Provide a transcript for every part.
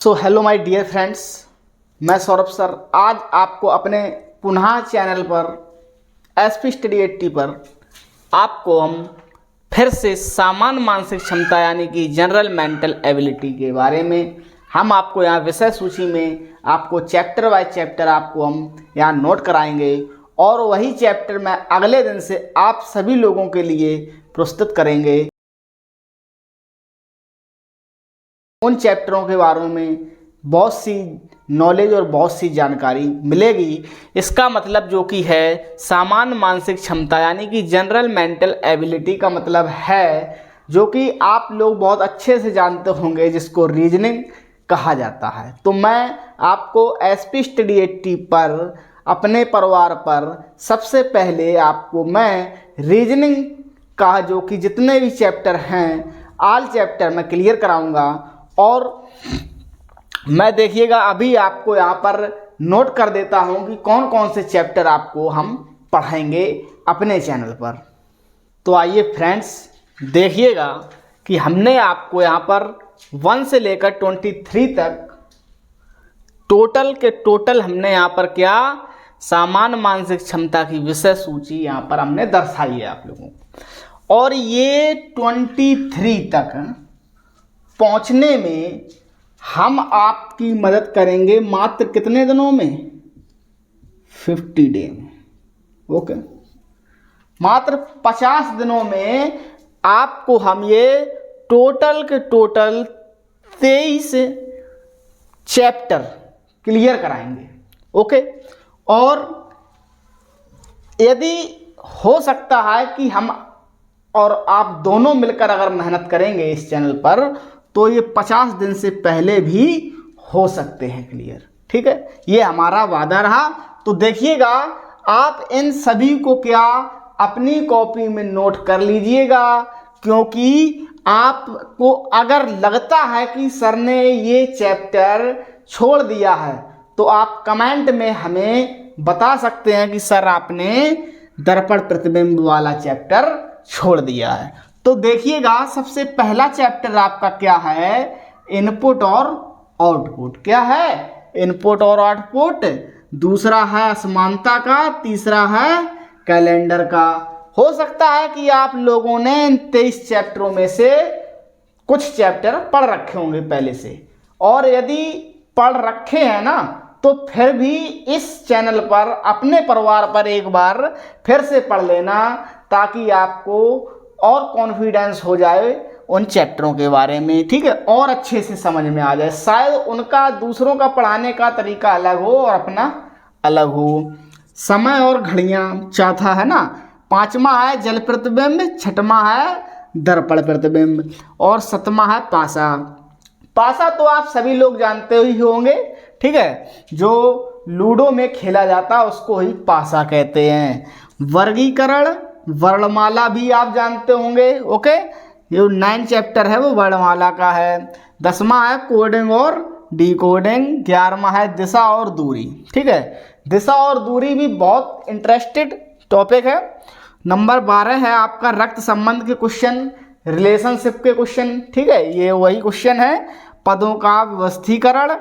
So hello my dear friends, मैं Saurabh sir आज आपको अपने पुनः चैनल पर एसपी स्टडी 80 पर आपको हम फिर से सामान्य मानसिक क्षमता यानी कि जनरल मेंटल एबिलिटी के बारे में हम आपको यहाँ विषय सूची में आपको चैप्टर बाय चैप्टर आपको हम यहाँ नोट कराएंगे और वही चैप्टर मैं अगले दिन से आप सभी लोगों के लिए प्रस्तुत करेंगे। उन चैप्टरों के बारे में बहुत सी नॉलेज और बहुत सी जानकारी मिलेगी। इसका मतलब जो कि है सामान्य मानसिक क्षमता यानी कि जनरल मेंटल एबिलिटी का मतलब है जो कि आप लोग बहुत अच्छे से जानते होंगे, जिसको रीजनिंग कहा जाता है। तो मैं आपको एसपी स्टडी 80 पर अपने परिवार पर सबसे पहले आपको मैं रीजनिंग का जो कि जितने भी चैप्टर हैं ऑल चैप्टर मैं क्लियर कराऊंगा। और मैं देखिएगा अभी आपको यहाँ पर नोट कर देता हूँ कि कौन कौन से चैप्टर आपको हम पढ़ाएंगे अपने चैनल पर। तो आइए फ्रेंड्स देखिएगा कि हमने आपको यहाँ पर 1 से लेकर 23 तक टोटल के टोटल हमने यहाँ पर क्या सामान्य मानसिक क्षमता की विषय सूची यहाँ पर हमने दर्शाई है आप लोगों को। और ये 23 तक पहुंचने में हम आपकी मदद करेंगे मात्र कितने दिनों में? 50 डे में। ओके, मात्र 50 दिनों में आपको हम ये टोटल के टोटल 23 चैप्टर क्लियर कराएंगे। ओके, और यदि हो सकता है कि हम और आप दोनों मिलकर अगर मेहनत करेंगे इस चैनल पर तो ये 50 दिन से पहले भी हो सकते हैं क्लियर। ठीक है, ये हमारा वादा रहा। तो देखिएगा आप इन सभी को क्या अपनी कॉपी में नोट कर लीजिएगा, क्योंकि आपको अगर लगता है कि सर ने ये चैप्टर छोड़ दिया है तो आप कमेंट में हमें बता सकते हैं कि सर आपने दर्पण प्रतिबिंब वाला चैप्टर छोड़ दिया है। तो देखिएगा सबसे पहला चैप्टर आपका क्या है? इनपुट और आउटपुट। क्या है? इनपुट और आउटपुट। दूसरा है असमानता का, तीसरा है कैलेंडर का। हो सकता है कि आप लोगों ने इन 23 चैप्टरों में से कुछ चैप्टर पढ़ रखे होंगे पहले से, और यदि पढ़ रखे हैं ना तो फिर भी इस चैनल पर अपने परिवार पर एक बार फिर से पढ़ लेना, ताकि आपको और कॉन्फिडेंस हो जाए उन चैप्टरों के बारे में। ठीक है, और अच्छे से समझ में आ जाए। शायद उनका दूसरों का पढ़ाने का तरीका अलग हो और अपना अलग हो। समय और घड़ियाँ चौथा है ना, पांचवा है जल प्रतिबिंब, छठवां है दर्पण प्रतिबिंब और सातवां है पासा। पासा तो आप सभी लोग जानते ही होंगे। ठीक है, जो लूडो में खेला जाता है उसको ही पासा कहते हैं। वर्गीकरण, वर्णमाला भी आप जानते होंगे। ओके, ये 9 चैप्टर है वो वर्णमाला का है। 10वां है कोडिंग और डिकोडिंग। 11वां है दिशा और दूरी। ठीक है, दिशा और दूरी भी बहुत इंटरेस्टेड टॉपिक है। नंबर 12 है आपका रक्त संबंध के क्वेश्चन, रिलेशनशिप के क्वेश्चन। ठीक है, ये वही क्वेश्चन है। पदों का व्यवस्थीकरण,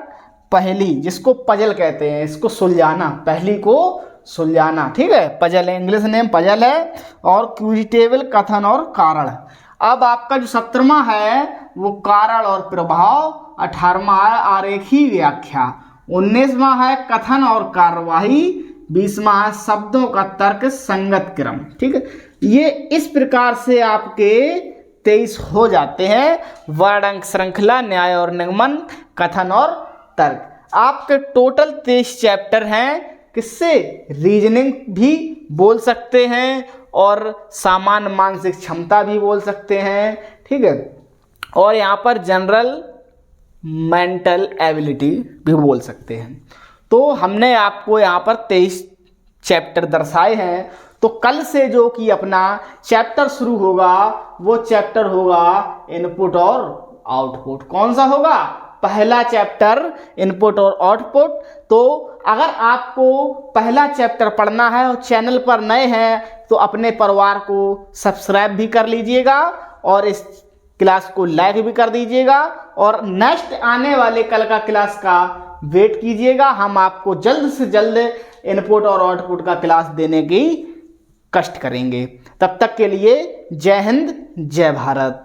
पहेली जिसको पजल कहते हैं, इसको सुलझाना, पहली को सुलझाना। ठीक है, पजल है, इंग्लिश नेम पजल है। और क्यूजिटिव, कथन और कारण। अब आपका जो 17वां है वो कारण और प्रभाव। 18वां है आरेखी व्याख्या। 19वां है कथन और कार्यवाही। 20वां है शब्दों का तर्क संगत क्रम। ठीक है, ये इस प्रकार से आपके 23 हो जाते हैं। वर्ण अंक श्रृंखला, न्याय और निगमन, कथन और तर्क। आपके टोटल 23 चैप्टर हैं। किससे? रीजनिंग भी बोल सकते हैं और सामान्य मानसिक क्षमता भी बोल सकते हैं। ठीक है, और यहाँ पर जनरल मेंटल एबिलिटी भी बोल सकते हैं। तो हमने आपको यहाँ पर 23 चैप्टर दर्शाए हैं। तो कल से जो कि अपना चैप्टर शुरू होगा वो चैप्टर होगा इनपुट और आउटपुट। कौन सा होगा? पहला चैप्टर इनपुट और आउटपुट। तो अगर आपको पहला चैप्टर पढ़ना है और चैनल पर नए हैं तो अपने परिवार को सब्सक्राइब भी कर लीजिएगा और इस क्लास को लाइक भी कर दीजिएगा और नेक्स्ट आने वाले कल का क्लास का वेट कीजिएगा। हम आपको जल्द से जल्द इनपुट और आउटपुट का क्लास देने की कष्ट करेंगे। तब तक के लिए जय हिंद, जय भारत।